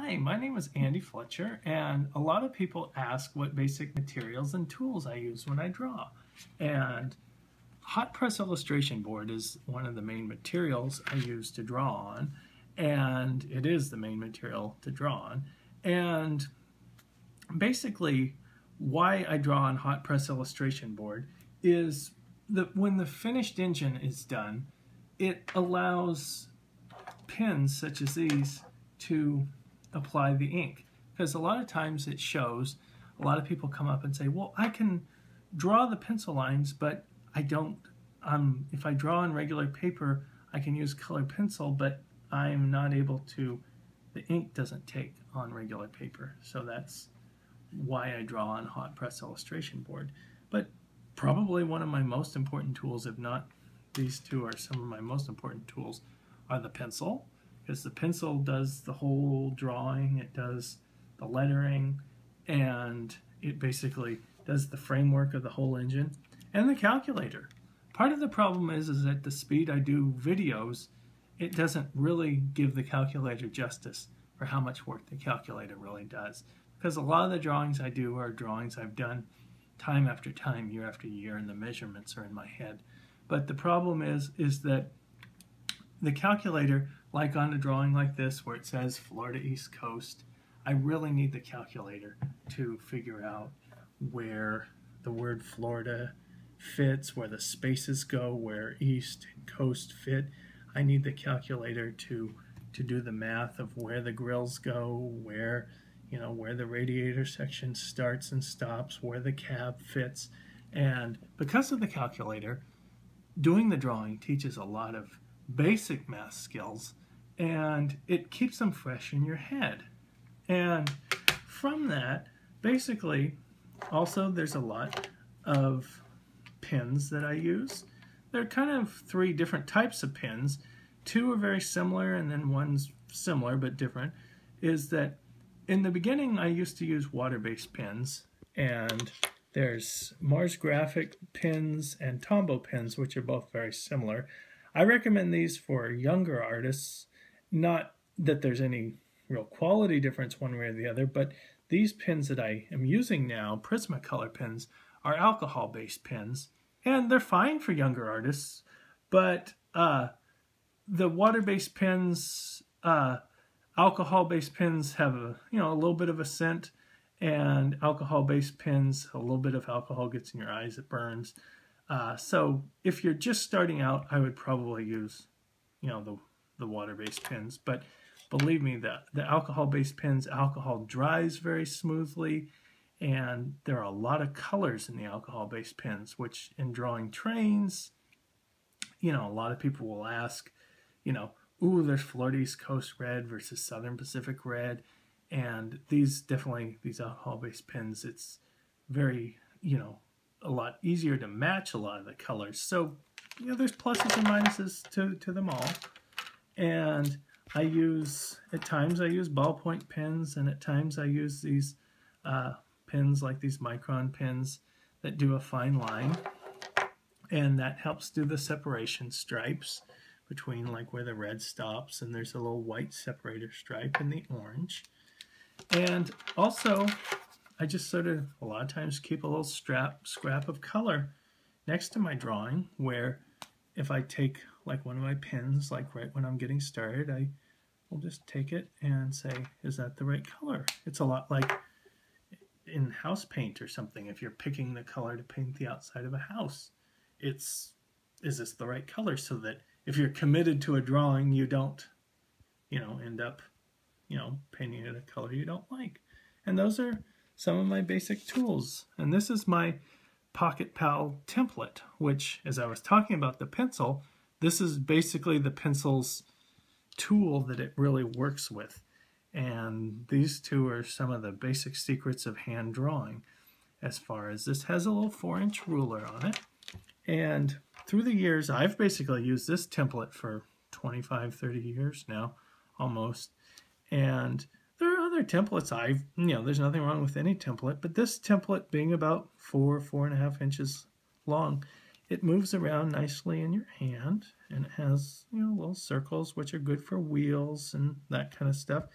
Hi, my name is Andy Fletcher, and a lot of people ask what basic materials and tools I use when I draw. And hot press illustration board is one of the main materials I use to draw on, and it is the main material to draw on. And basically, why I draw on hot press illustration board is that when the finished engine is done, it allows pens such as these to apply the ink, because a lot of times it shows, a lot of people come up and say, well, I can draw the pencil lines, but I don't, if I draw on regular paper, I can use colored pencil, but I'm not able to, the ink doesn't take on regular paper. So that's why I draw on hot press illustration board. But probably one of my most important tools, if not these two are some of my most important tools, are the pencil, because the pencil does the whole drawing, it does the lettering, and it basically does the framework of the whole engine, and the calculator. Part of the problem is at the speed I do videos, it doesn't really give the calculator justice for how much work the calculator really does, because a lot of the drawings I do are drawings I've done time after time, year after year, and the measurements are in my head. But the problem is that the calculator, like on a drawing like this where it says Florida East Coast, I really need the calculator to figure out where the word Florida fits, where the spaces go, where East and Coast fit. I need the calculator to do the math of where the grills go, where the radiator section starts and stops, where the cab fits. And because of the calculator, doing the drawing teaches a lot of basic math skills, and it keeps them fresh in your head. And from that, basically, also there's a lot of pens that I use. There are kind of three different types of pens. Two are very similar, and then one's similar but different. Is that in the beginning I used to use water-based pens, and there's Mars Graphic pens and Tombow pens, which are both very similar. I recommend these for younger artists. Not that there's any real quality difference one way or the other, but these pens that I am using now, Prismacolor pens, are alcohol-based pens, and they're fine for younger artists, but the water-based pens, alcohol-based pens have a little bit of a scent, and alcohol-based pens, a little bit of alcohol gets in your eyes, it burns. So if you're just starting out, I would probably use, the water-based pens. But believe me, the alcohol-based pens, alcohol dries very smoothly, and there are a lot of colors in the alcohol-based pens, which in drawing trains, a lot of people will ask, ooh, there's Florida East Coast red versus Southern Pacific red, and these alcohol-based pens, it's very, a lot easier to match a lot of the colors. So, there's pluses and minuses to them all. And at times I use ballpoint pens, and at times I use these pens like these micron pens that do a fine line. And that helps do the separation stripes between like where the red stops, and there's a little white separator stripe in the orange. And also, I just sort of, a lot of times, keep a little scrap of color next to my drawing, where if I take like one of my pens, like right when I'm getting started, I will just take it and say, is that the right color? It's a lot like in house paint or something. If you're picking the color to paint the outside of a house, is this the right color? So that if you're committed to a drawing, you don't, end up, painting it a color you don't like. And those are some of my basic tools. And this is my Pocket Pal template, which, as I was talking about the pencil, this is basically the pencil's tool that it really works with. And these two are some of the basic secrets of hand drawing. As far as this has a little 4-inch ruler on it. And through the years, I've basically used this template for 25, 30 years now, almost. And there are other templates there's nothing wrong with any template, but this template being about 4.5 inches long, it moves around nicely in your hand, and it has, little circles, which are good for wheels and that kind of stuff.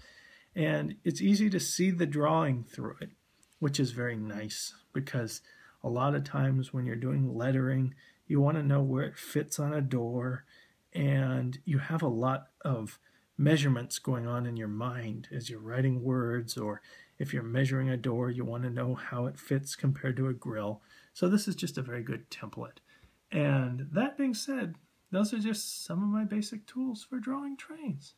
And it's easy to see the drawing through it, which is very nice, because a lot of times when you're doing lettering, you want to know where it fits on a door, and you have a lot of measurements going on in your mind as you're writing words, or if you're measuring a door, you want to know how it fits compared to a grill. So this is just a very good template. And that being said, those are just some of my basic tools for drawing trains.